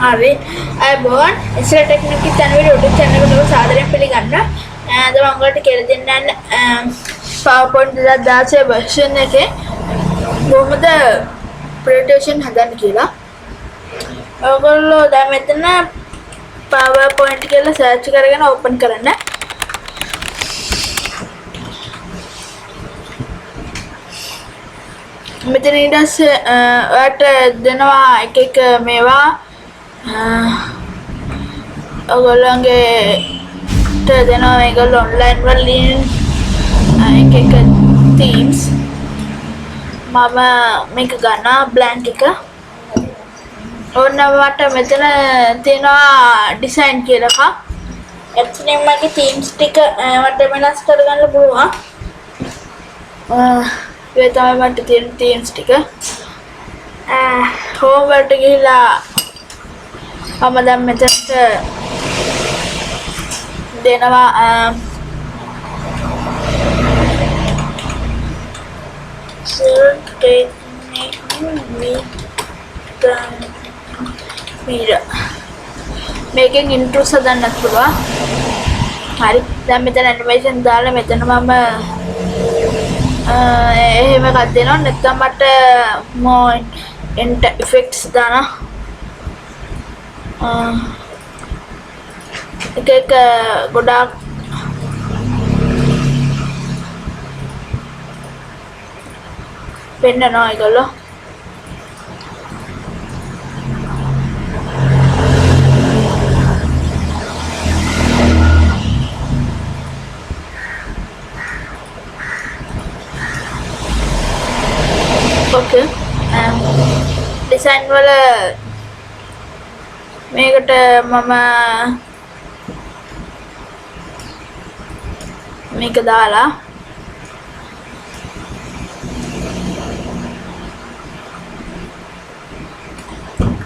හරි අයබෝන් ඉස්සර technique channel YouTube channel එකට සාදරයෙන් පිළිගන්න. අද මම ඔයාලට කියලා දෙන්නම් PowerPoint 2016 version එකේ කොහොමද presentation හදන්න කියලා. ඔයගොල්ලෝ දැන් මෙතන PowerPoint කියලා search කරගෙන open කරන්න. මෙතන ඊට පස්සේ ඔයාලට දෙනවා එක එක මේවා ඔයගොල්ලන්ගේ දෙනවා මේගොල්ලෝ online වලින් එක එක themes මම මේක ගන්නවා blank එක ඕන්න මට මෙතන තියෙනවා design කියලා එකක් එතනින් මගේ themes ටික මට වෙනස් කරගන්න පුළුවන් ये තමයි මට තියෙන themes ටික home වලට ගිහිලා මම දැන් මෙතනට දෙනවා මේකෙන් intros හදන්නත් පුළුවන් හරි දැන් මෙතන animation දාලා මෙතන මම එහෙම එකක් දෙනවා නැත්නම් මට more effects දානවා එක එක ගොඩාක් පෙන්නනවා ඒගොල්ලෝ ओके डिजाइन वाला මේකට මම මේක දාලා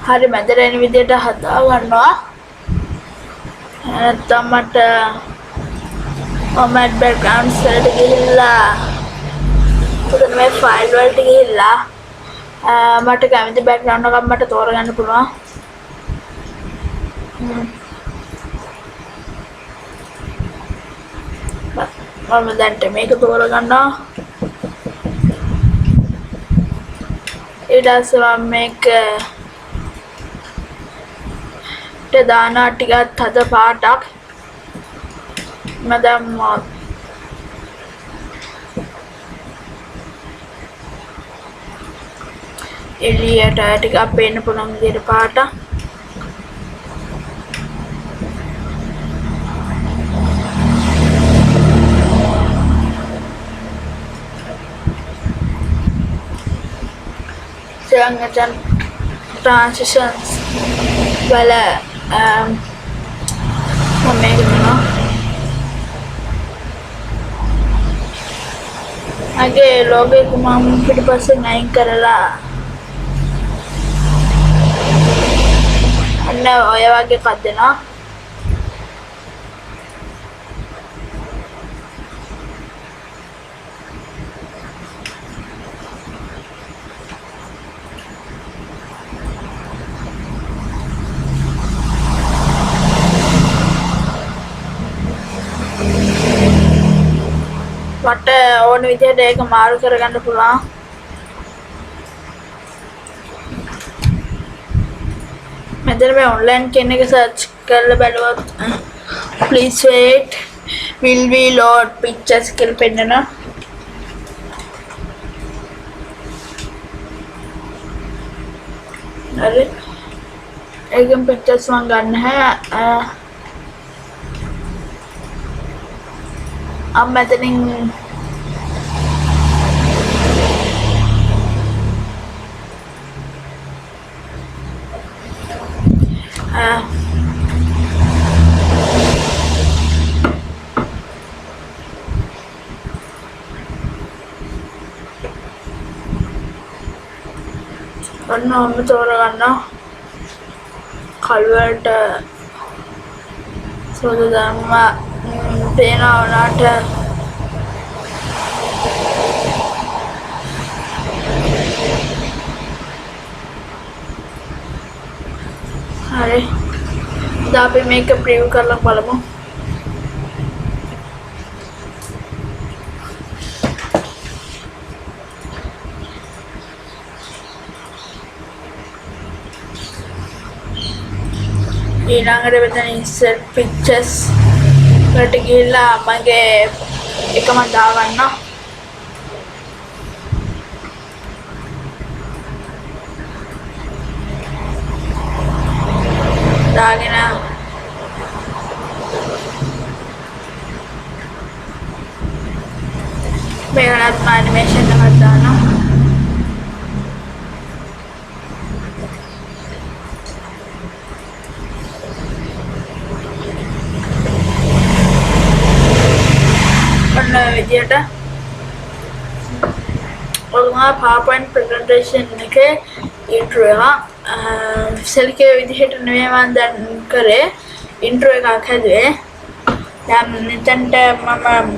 හරි මැදට එන විදිහට හදා ගන්නවා නැත්නම් මට format backgrounds වලට ගිහිල්ලා පුතේ මේ ෆයිල් වලට ගිහිල්ලා මට කැමති බෑග්ග්‍රවුන්ඩ් එකක් මට තෝරගන්න පුළුවන් මම දැන් මේක තෝරගන්නවා ඊට පස්සේ මම මේක දානවා ටිකක් හද පාටක් මම දැම්මා එළියට ටිකක් පේන්න පුළුවන් විදිහට පාට දැන් transitions වල මම මේක කරනවා අගේ logo එක මම පිටිපස්සෙන් අයින් කරලා අන්න ඔය වගේ එකක් දෙනවා මට ඕන විදිහට ඒක මාරු කරගන්න පුළුවන් මෙතන මේ online කියන එක search කරලා බලුවොත් please wait will we load pictures කියලා පෙන්නනවා හරි ඒකෙන් pictures මම ගන්න නැහැ මෙතනින් ඔන්න ඔන්න තෝරගන්නවා කල්වලට සෝද දැම්මා පේනවා උනාට හරි. දැන් අපි මේක ප්‍රිව් කරලා බලමු. ඊළඟට මෙතන insert pictures වලට ගිහිල්ලා මගේ එක මම දාගන්නවා. දාගෙන මේකට animation එකක් දානවා. විදියට ඔළුමා PowerPoint presentation එකේ intro එක සෙල්කේ විදිහට නෙමෙයි මම දැන් කරේ intro එකක් හැදුවේ. දැන් මෙතනට මම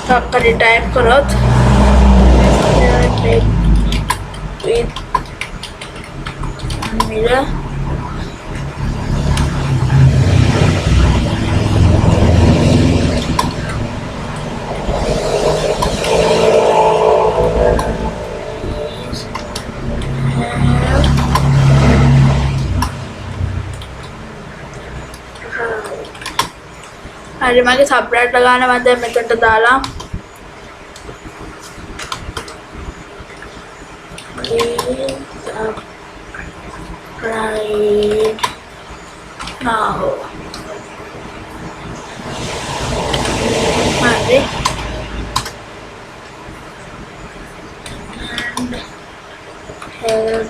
ටක්කරි type කරොත් with mirror හරි මගේ සබ්ටයිටල් ගන්න මම දැන් මෙතනට දාලා right now hari and help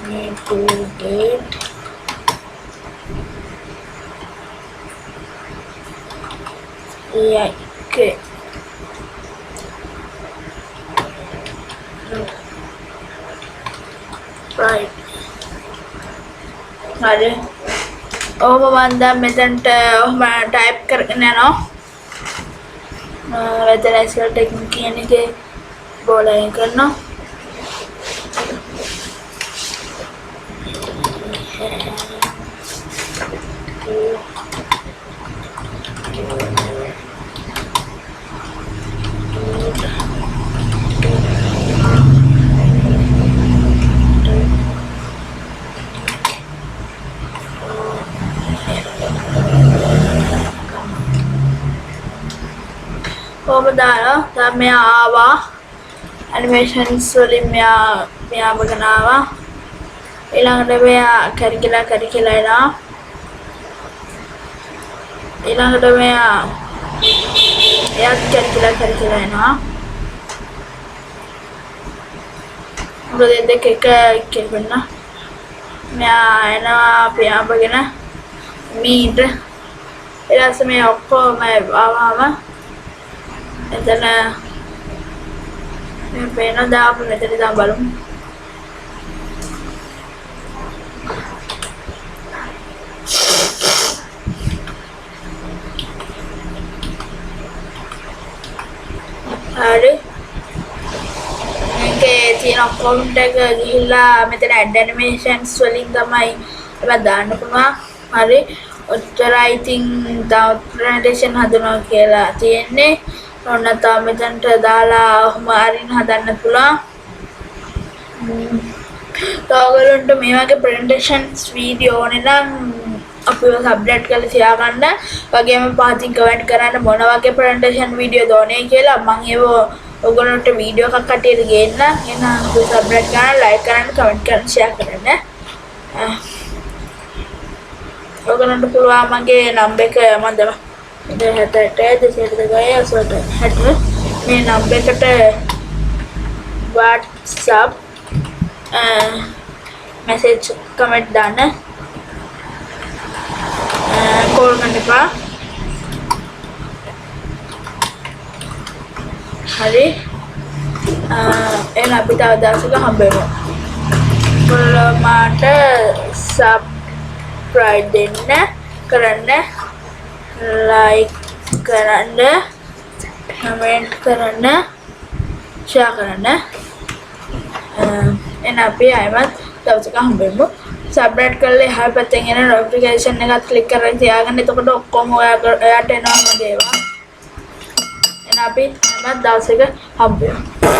me to get yeah, okay. Right. හරි. ඔහොම මම දැන් මෙතනට ඔහොම ටයිප් කරගෙන යනවා. මෙතන SQL ටෙක්නික් කියන එකේ බෝලයින් කරනවා. දැන් මෙයා ආවා animations වලින් මෙයාම ගන්නවා ඊළඟට මෙයා කරිකිලා එනවා ඊළඟට මෙයා එයාත් කරිකිලා එනවා මොකද දෙක එක කියන්න මෙයා එනවා පියාඹගෙන මීට ඊළඟට මෙයා ඔක්කොම ආවම එතන මේ පේන දාපු මෙතන දාන් බලමු හරි මේකේ තියෙන අකවුන්ට් එක ගිහිල්ලා මෙතන add animations වලින් තමයි ඒවා දාන්න පුළුවන් හරි ඔච්චරයි ඉතින් තව presentation හදනවා කියලා තියෙන්නේ ඔන්න තාම මෙතනට දාලා ඔහොම අරින් හදන්න පුළුවන්. ඔයගොල්ලන්ට මේ වගේ presentations video ඕනේ නම් අපිව subscribe කරලා තියාගන්න. වගේම පහතින් comment කරන්න මොන වගේ presentation video දෝනේ කියලා මම ඒව ඔයගොල්ලන්ට video එකක් අටියට ගේන්න. එහෙනම් අපිව subscribe කරන්න, like කරන්න, comment කරන්න, share කරන්න. ඔයගොල්ලන්ට පුළුවන් මගේ number එක මම දෙනවා. 268 මේ නම්බර් එකට WhatsApp message comment දාන්න call කරන්න එපා හරි එහෙනම් අපි තව දවසක හම්බ වෙමු ඔයාලට subscribe දෙන්න කරන්න like කරන්න comment කරන්න share කරන්න එහෙනම් අපි ආයෙමත් දවසක හම්බෙමු. සබ්ස්ක්‍රයිබ් කරලා එහා පැත්තෙන් එන නොටිෆිකේෂන් එකත් ක්ලික් කරලා තියාගන්න. එතකොට ඔක්කොම ඔයාට එනවා මගේ ඒවා. එහෙනම් අපි ආයෙමත් දවසක හම්බෙමු.